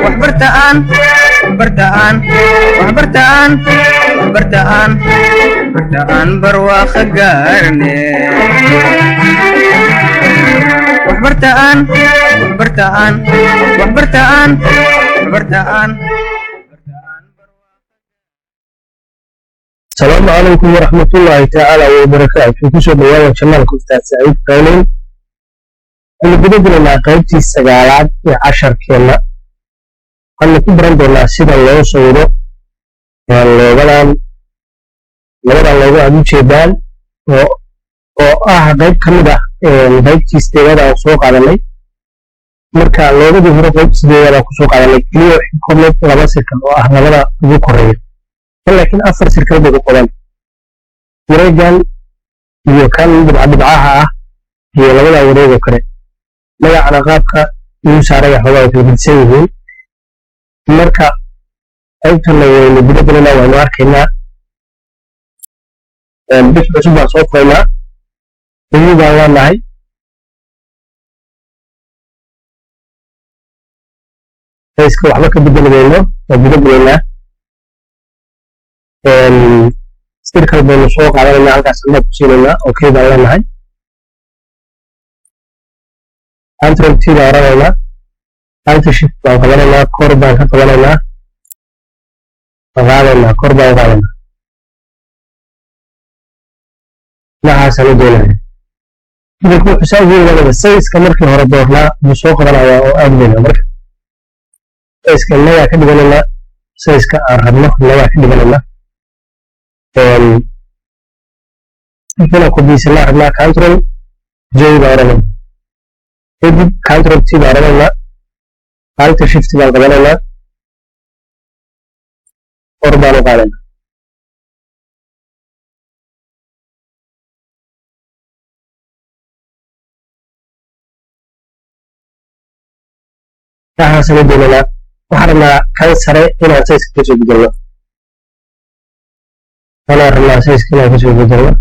waxbartaan waxbartaan waxbartaan waxbartaan waxbartaan barwaaqo gaarne waxbartaan waxbartaan waxbartaan waxbartaan. السلام عليكم ورحمة الله تعالى وبركاته. كسر دواء شمال كفتات سعيد قولين اللي بدنا مع قيمتي السجالات 10 كلمة قلنا كبرنا دولا سيدا الله صوره لغلان لغو عدو شيدان قيب كمدا قيبتي استيغادا وسوق على لي مركا لغو دي هرو قيبتي استيغادا وسوق على لي كليو كومنت لغا سيكا لغدا دو كوريو لكن أفر سيركل بيقو قولان وريجان يوكان بدعاها هي لغدا وريجو كري لغا على غابك يوساري حواي في البلسيهين marka qaybtan waynu gudagolana waynu arkaynaa bis cusub baan soo furaynaa iyadaan leenahay sayska waxba ka bedelmayno waa gudagolaynaa stirkal baynu soo qaadanaynaa halkaas anaa ku siinaynaa okay baan leenahay antrolti baan oranaynaa Alt shift baan qabanaynaa kor baan ka qabanaynaa qaadaynaa kor baan qaadaynaa waxaasaan u doonayaa midabku wuxuu saa ugu wadaada sayska markii hore doornaa buu soo qabanayaa oo aad weynaa marka sayska nagaa ka dhiganaynaa sayska aan rabno nagaa ka dhiganaynaa intaan kobiyeysanaa rabnaa control j baan oranayna kadib control t baan oranaynaa Alt shift baan qabanaynaa kor baan u qaadaynaa waxaasaan u doonaynaa waxaan rabnaa kan sare inaan sayska kasoo bedelno anaan rabnaa sayska inaan kasoo bedelno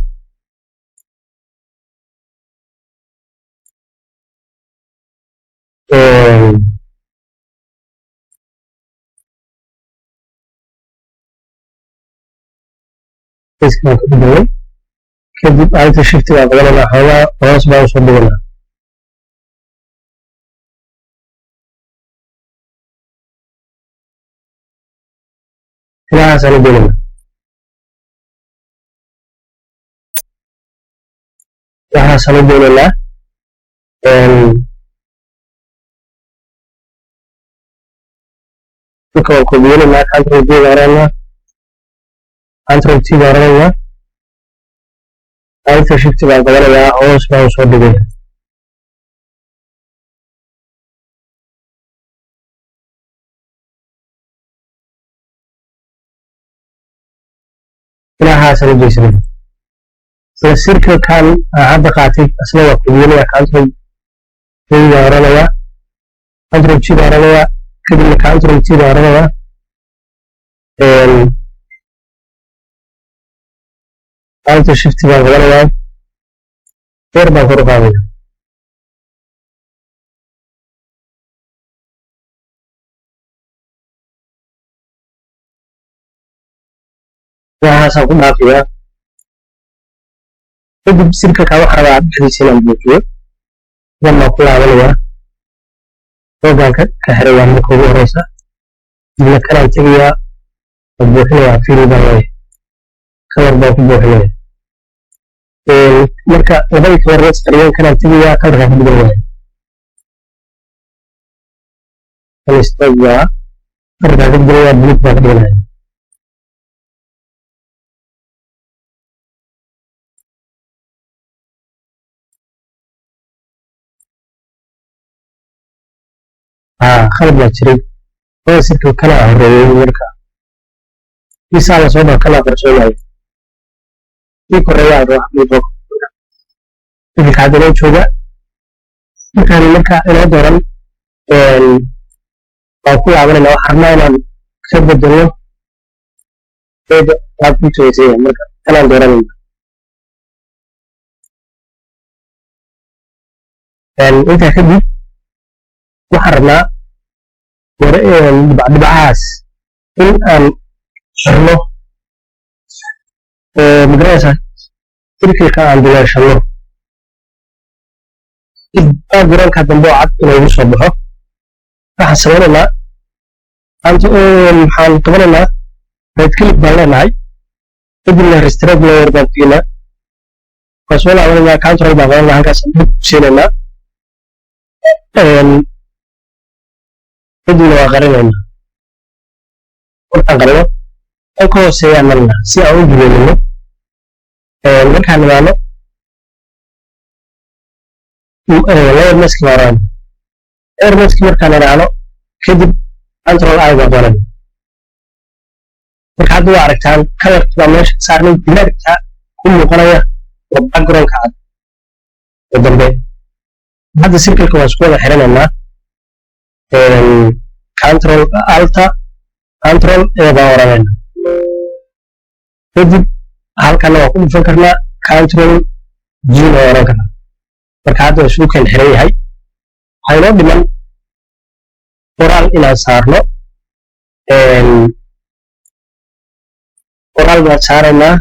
sayska ka bedelnay kadib alt shift baan qabanaynaa xoogaa hoos baan usoo dhiganaa waxaasaan u doonaynaa waxaasaan u doonaynaa dhulka waan kobiyanaynaa control j baan oranaynaa control t baan oranaynaa alt shift baan qabanayaa hoos baan usoo dhigaya waxaasaan u jeesanaya sida circlekan hadda qaatay asna waa kobiyanayaa control j baan oranayaa control g baan oranayaa kadibna control t baan oranayaa alt shift baan qabanayaa kor baan kor u qaadaya waxaasaan ku dhaafiyaa kadib sirkalka waxaa rabaa dhexdiisa inaan buuxiyo dan baan ku laabanayaa hoogaan ka xirayaa marka ugu horeysa dibna kanaan tegayaa oo buuxinayaa fiil baan leeyahay kalar baan ku buuxinaya marka labadii kalar rees qariyaan kanaan tegayaa kalarkaa ka dhigan waaya kan istaagaa kalarkaa ka dhiganayaa bulug baan ka dhiganaya khalad baa jiray oo sirkal kana horeeyay marka isaa la soo kana qarsoonay kii koreeyaa ruux dhibo sidii kaadana jooga marka inoo dooran waan ku laabanayna waxaan rabnaa inaan ka bedelno eeda qaab ku jeesaya marka kanaan dooranayna intaa kadib waxaan rabnaa dhibcahaas in aan xirno magaraysa circleka aan bilaashano backgroundka dambe oo cad inoogu soo baxo waxaan sameynaynaa waxaan qabanaynaa right click baan leenahay kadibna restrict layer baan tegaynaa waan soo laabanaynaa control baan qabanaa halkaas dib siinaynaa kadibna waa qarinaynaa markaan qarino an ka hooseeyaan marnaa si aan u duleelino markaan nimaano layer mask baan raano layer mask markaan raano kadib control I baan qabanayna marka hadda waa aragtaan kalarkii baa meesha saarnay dilaarka ku muuqanaya waa backgroundka cad oo dambe hadda circleka waan isku wada xiranaynaa control alta control A baan oranayna kadib halkana waa ku dhufan karnaa control G baan oran karnaa marka hadda waa isku keen xiran yahay waxaa inoo dhiman qoraal inaan saarno qoraal baan saaraynaa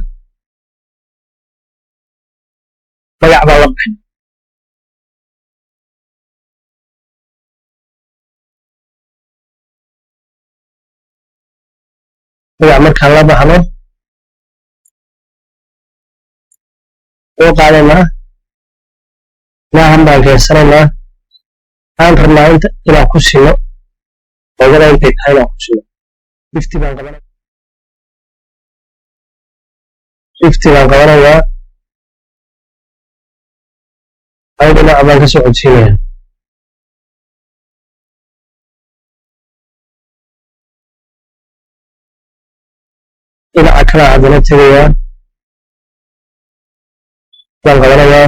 magac baan la bixin magac markaan la baxno soo qaadaynaa maahan baan keensanaynaa aan rabnaa inaan ku siino oogada intay tahay inaan ku siino fifty baan qabanayaa hal dhinac baan ka soo codsiinayaa dhinaca kale haddana tegayaa baan qabanayaa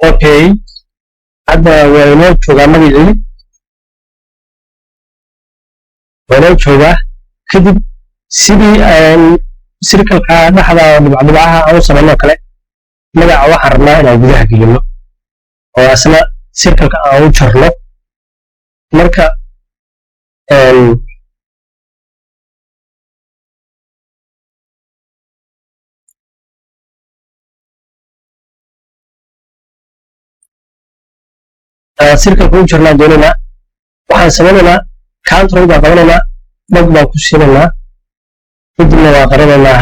okay hadda waa inoo joogaa magacii waa inoo joogaa kadib sidii circleka dhexda dhibcaha aan u samayno kale magaca waxaan rabnaa inaan gudaha gelino oo asna circleka aan u jarno marka circleka u jarnaa doonaynaa waxaan samaynaynaa control baan qabanaynaa mag baan ku siinaynaa kadibna waa qarinaynaa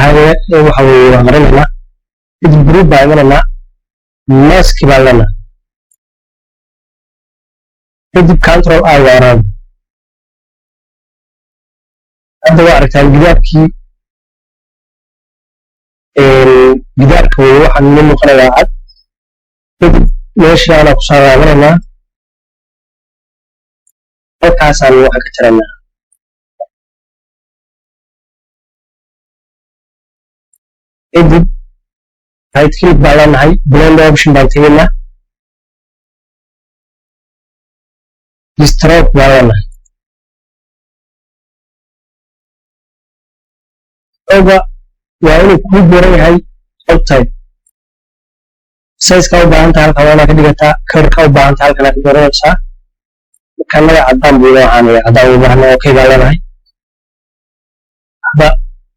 waxa weeye waan qarinaynaa kadib group baan imanaynaa mask baan leenahay kadib control I baan oran hadda waa aragtaan gidaarka weye waxaan ina muuqanayaa cad kadib meeshii aanaa kusoo laabanaynaa halkaasaan waxa ka jiraynaa kadib right click baan leenahay blend option baan tegaynaa stroke baan leenahay oga waa inuu kuu buuran yahay outside size-ka u baahanta halkan waa inaad ka dhigataa color-ka u baahanta halkan aad ka dooranaysaa markaan magac caddaan buu waxaan caddaan u baahna okay baan leenahay hadda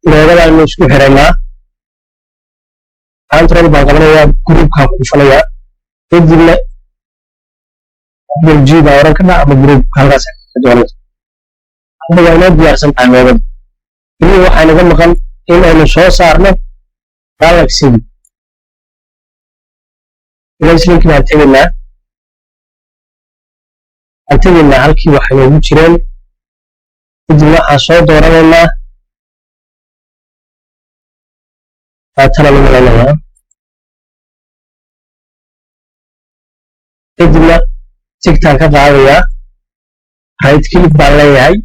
loogada inuu isku xiraynaa control baan qabanayaa groupkaan ku dhufanayaa kadibna group G baan oran karnaa ama group halkaas ka doonaysa hadda waa inoo diyaarsan tahay loogada keliya waxaa naga maqan in aynu soo saarno galaxy link baan tegaynaa halkii waxay noogu jireen kadib waxaan soo dooranaynaa baatana lagu leenayaa. kadibna tigtaan ka qaadayaa right click baan leeyahay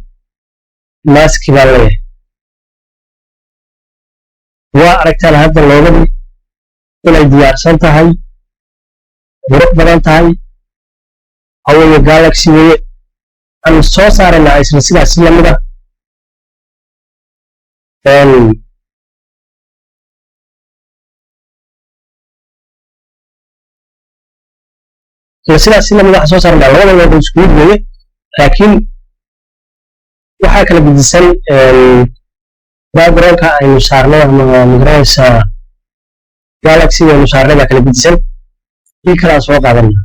maski baan leeyahay waa aragtaan hadda loobadii inay diyaarsan tahay qurux badan tahay hawaye galaxy weye aan soo saaraynaa isla sidaas lamid ah sidaas lamid ah soo saaraynaa labada logo isku mid weye laakiin waxaa kala gedisan backgroundka aynu saarnay ama magaranaysaa galaxy aynu saarnay baa kala gedisan kii kale aan soo qaadanaa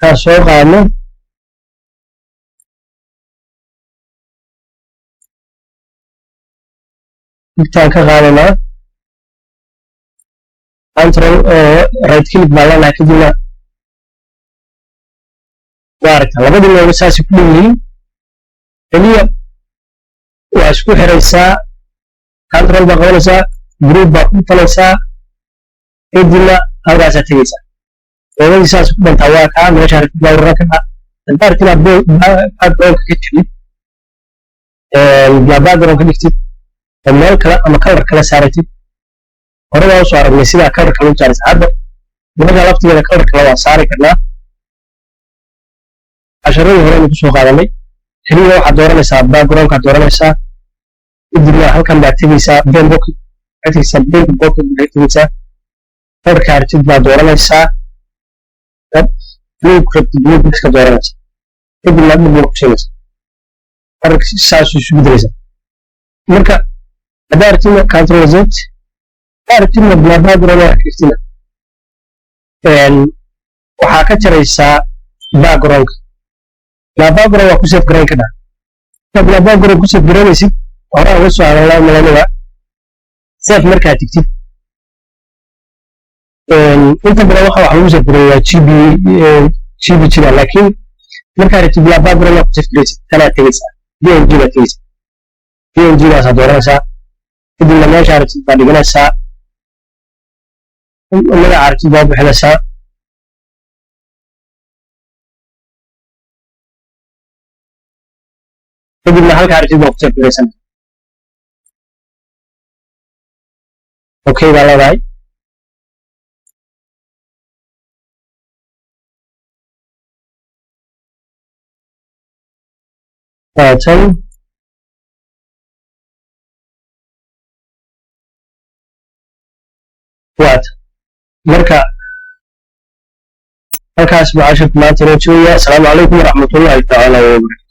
kaan soo qaadno digtaan ka qaadanaa control right click baan leenahay kadibna waa aragtaa labadii looga saasay ku dhow yihiin keliya waa isku xiraysaa control baa qabanaysaa group baa ku falaysaa kadibna halkaasaa tegaysaa loobadii saas ku dhantaa waa kaa meesha aragtid baa waran ka dhaa haddaartina backgroundka ka timid background ka dhigtid oo meel kale ama color kala saaratid hore waa usoo aragnay sidaa color kale u saaraysa hadda meesha laftigeeda color kale waa saari karnaa casharadii hore aynu kusoo qaadanay keliya waxaad dooranaysaa backgroundkaad dooranaysaa kadibna halkan baad tegaysaa benbook waxaad tegaysaa benbook waxaad tegaysaa colorka aragtid baad dooranaysaa blue boxka dooranaysaa kadibna dhib ku siinaysaa colorka saasuu isu bedelaysaa marka haddaa aragtidna control z aragtidna background aragtidna waxaa ka jaraysaa backgroundka background waa ku save garayn ka dhaa background ku save garanaysid hore uga soo hadalnaa malanada save markaad tigtid inta badan waxa wax lagu save gareeyaa gb jira laakiin markaad rabtid background waa ku save garaysid tanaad tegaysaa png baad tegaysaa png baasaa dooranaysaa kadibna meesha aragtid baad dhiganaysaa magaca aragtid baad bixinaysaa kadibna halka aragtid baa ku save garaysan okay baa leedahay tan waata marka halkaas baa cashirka maanta inoo joogaya asalaamu calaykum waraxmatullaahi tacaala wabarakaatu